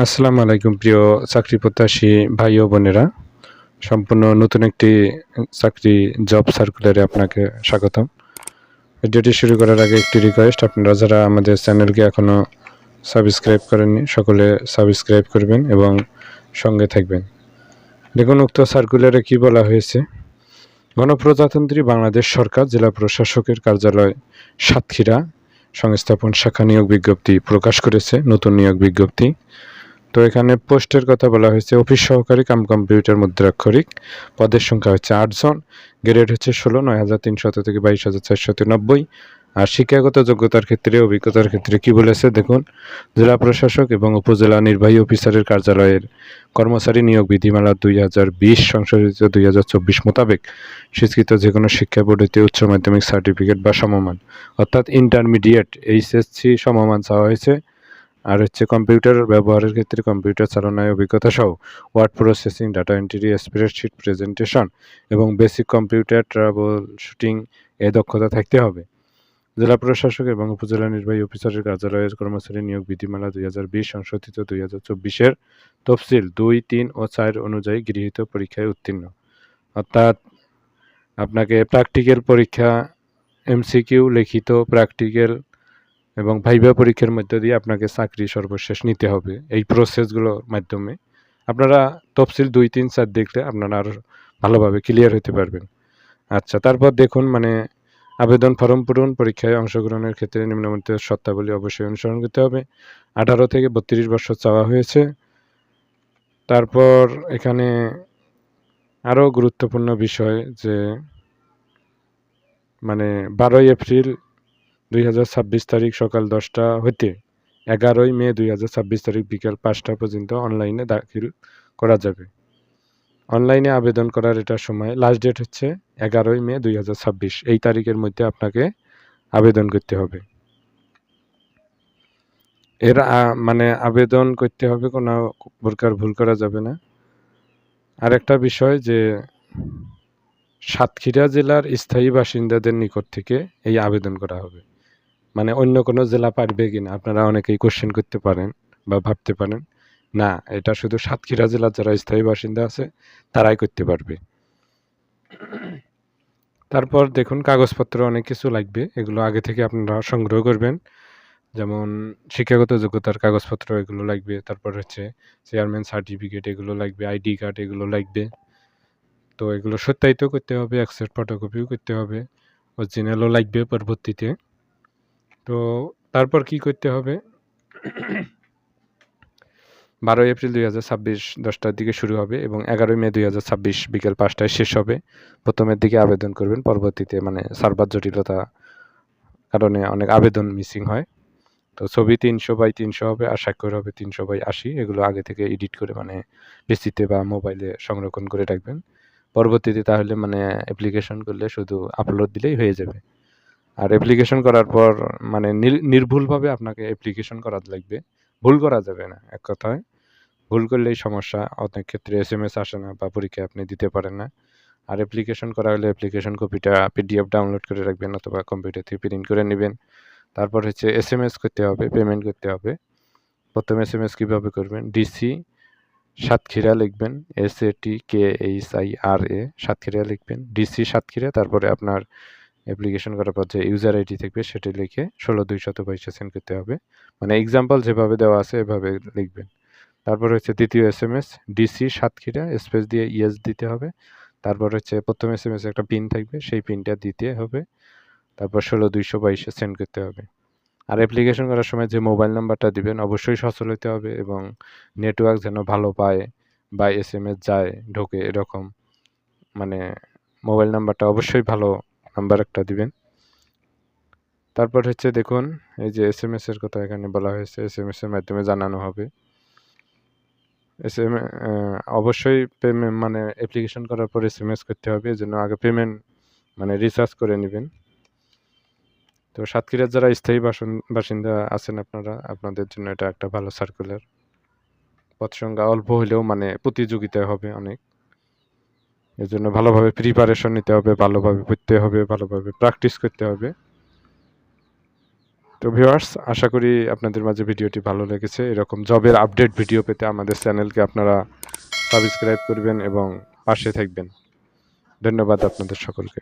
আসসালামু আলাইকুম প্রিয় চাকরি প্রত্যাশী ভাই ও বোনেরা। সম্পূর্ণ নতুন একটি চাকরি জব সার্কুলারে আপনাকে স্বাগতম। ভিডিওটি শুরু করার আগে একটি রিকোয়েস্ট, আপনারা যারা আমাদের চ্যানেলকে এখনও সাবস্ক্রাইব করেননি সকলে সাবস্ক্রাইব করবেন এবং সঙ্গে থাকবেন। দেখুন উক্ত সার্কুলারে কি বলা হয়েছে। গণপ্রজাতন্ত্রী বাংলাদেশ সরকার জেলা প্রশাসকের কার্যালয় সাতক্ষীরা সংস্থাপন শাখা নিয়োগ বিজ্ঞপ্তি প্রকাশ করেছে, নতুন নিয়োগ বিজ্ঞপ্তি। তো এখানে পোস্টের কথা বলা হয়েছে অফিস সহকারী কাম কম্পিউটার মুদ্রাক্ষরিক, পদের সংখ্যা হচ্ছে 8 জন, গ্রেড হচ্ছে 16, 9,300 থেকে 22,490। আর শিক্ষাগত যোগ্যতার ক্ষেত্রে অভিজ্ঞতার ক্ষেত্রে কি বলেছে দেখুন, জেলা প্রশাসক এবং উপজেলা নির্বাহী অফিসারের কার্যালয়ের কর্মচারী নিয়োগ বিধিমালা 2020 সংশোধিত 2024 মোতাবেক স্বীকৃত যে কোনো শিক্ষা বোর্ড হতে উচ্চ মাধ্যমিক সার্টিফিকেট বা সমমান অর্থাৎ ইন্টারমিডিয়েট এইচএসসি সমমান চাওয়া হয়েছে। আর হচ্ছে কম্পিউটার ব্যবহারের ক্ষেত্রে কম্পিউটার চালনায় অভিজ্ঞতা সহ word processing, data entry, spreadsheet presentation এবং বেসিক কম্পিউটার ট্রাবল শুটিং এ দক্ষতা থাকতে হবে। জেলা প্রশাসক এবং উপজেলা নির্বাহী অফিসারের কার্যালয়ের কর্মচারী নিয়োগ বিধিমালা 2020 সংশোধিত 2024-এর তফসিল 2, 3 ও 4 অনুযায়ী গৃহীত পরীক্ষায় উত্তীর্ণ। অর্থাৎ আপনাকে প্র্যাকটিক্যাল পরীক্ষা, এমসিকিউ, লিখিত, প্র্যাকটিক্যাল এবং ভাইভা পরীক্ষার মধ্য দিয়ে আপনাকে চাকরি সর্বশেষ নিতে হবে। এই প্রসেসগুলোর মাধ্যমে আপনারা তফসিল 2, 3, 4 দেখলে আপনারা আরও ভালোভাবে ক্লিয়ার হতে পারবেন। আচ্ছা, তারপর দেখুন আবেদন ফরম পূরণ, পরীক্ষায় অংশগ্রহণের ক্ষেত্রে নিম্নবর্ণিত শর্তাবলী অবশ্যই অনুসরণ করতে হবে। 18 থেকে 32 বছর চাওয়া হয়েছে। তারপর এখানে আরও গুরুত্বপূর্ণ বিষয় যে 12 এপ্রিল 2026 তারিখ সকাল 10টা হতে 11 মে 2026 তারিখ বিকাল 5টা পর্যন্ত অনলাইনে দাখিল করা যাবে। অনলাইনে আবেদন করার এটা সময় লাস্ট ডেট হচ্ছে 11 মে 2026। এই তারিখের মধ্যে আপনাকে আবেদন করতে হবে। এর আবেদন করতে হবে, কোনো প্রকার ভুল করা যাবে না। আর একটা বিষয় যে সাতক্ষীরা জেলার স্থায়ী বাসিন্দাদের নিকট থেকে এই আবেদন করা হবে। অন্য কোনো জেলা পারবে কিনা আপনারা অনেকেই কোশ্চেন করতে পারেন বা ভাবতে পারেন। না, এটা শুধু সাতক্ষীরা জেলার যারা স্থায়ী বাসিন্দা আছে তারাই করতে পারবে। তারপর দেখুন কাগজপত্র অনেক কিছু লাগবে, এগুলো আগে থেকে আপনারা সংগ্রহ করবেন। যেমন শিক্ষাগত যোগ্যতার কাগজপত্র এগুলো লাগবে, তারপর হচ্ছে চেয়ারম্যান সার্টিফিকেট এগুলো লাগবে, আইডি কার্ড এগুলো লাগবে। তো এগুলো সত্যায়িত করতে হবে, অ্যাকসেপ্ট ফটোকপিও করতে হবে, অরিজিনালও লাগবে পরবর্তীতে। তো তারপর কি করতে হবে, 12 এপ্রিল 2026 10টার দিকে শুরু হবে এবং 11 মে 2026 বিকেল 5টায় শেষ হবে। প্রথমের দিকে আবেদন করবেন, পরবর্তীতে সার্ভার জটিলতা কারণে অনেক আবেদন মিসিং হয়। তো ছবি 300x300 হবে আর স্বাক্ষর হবে 300x80। এগুলো আগে থেকে এডিট করে পিসিতে বা মোবাইলে সংরক্ষণ করে রাখবেন। পরবর্তীতে তাহলে অ্যাপ্লিকেশন করলে শুধু আপলোড দিলেই হয়ে যাবে। আর অ্যাপ্লিকেশন করার পর নির্ভুলভাবে আপনাকে অ্যাপ্লিকেশন করা লাগবে, ভুল করা যাবে না। এক কথায় ভুল করলেই সমস্যা, অনেক ক্ষেত্রে এসএমএস আসে না বা পরীক্ষা আপনি দিতে পারেন না। আর অ্যাপ্লিকেশন করা হলে অ্যাপ্লিকেশন কপিটা পিডিএফ ডাউনলোড করে রাখবেন অথবা কম্পিউটার থেকে প্রিন্ট করে নেবেন। তারপর হচ্ছে এসএমএস করতে হবে, পেমেন্ট করতে হবে। প্রথম এসএমএস কীভাবে করবেন, ডিসি সাতক্ষীরা লিখবেন, SATKHIRA সাতক্ষীরা লিখবেন, ডিসি সাতক্ষীরা, তারপরে আপনার অ্যাপ্লিকেশন করার পর যে ইউজার আইডি থাকবে সেটি লিখে 16,222 সেন্ড করতে হবে। এক্সাম্পল যেভাবে দেওয়া আছে এভাবে লিখবেন। তারপর হচ্ছে দ্বিতীয় এসএমএস, ডিসি সাতক্ষীরা স্পেস দিয়ে ইয়েস দিতে হবে। তারপর হচ্ছে প্রথম এসএমএস একটা পিন থাকবে, সেই পিনটা দিতে হবে। তারপর 16,222 সেন্ড করতে হবে। আর অ্যাপ্লিকেশন করার সময় যে মোবাইল নাম্বারটা দিবেন অবশ্যই সচল হতে হবে এবং নেটওয়ার্ক যেন ভালো পায় বা এসএমএস যায় ঢোকে এরকম মোবাইল নাম্বারটা অবশ্যই ভালো নাম্বার একটা দিবেন। তারপর হচ্ছে দেখুন এই যে এসএমএস এর কথা এখানে বলা হয়েছে, এসএমএস এর মাধ্যমে জানানো হবে। অবশ্যই পেমেন্ট অ্যাপ্লিকেশন করার পর এসএমএস করতে হবে, এজন্য আগে পেমেন্ট রিচার্জ করে নেবেন। তো সাতক্ষীরার যারা স্থায়ী বাসিন্দা আছেন আপনাদের জন্য এটা একটা ভালো সার্কুলার। পদ সংখ্যা অল্প হলেও প্রতিযোগিতা হবে অনেক, এর জন্য ভালোভাবে প্রিপারেশন নিতে হবে, ভালোভাবে পড়তে হবে, ভালোভাবে প্র্যাকটিস করতে হবে। তো ভিউয়ার্স, আশা করি আপনাদের মাঝে ভিডিওটি ভালো লেগেছে। এরকম জবের আপডেট ভিডিও পেতে আমাদের চ্যানেলকে আপনারা সাবস্ক্রাইব করবেন এবং পাশে থাকবেন। ধন্যবাদ আপনাদের সকলকে।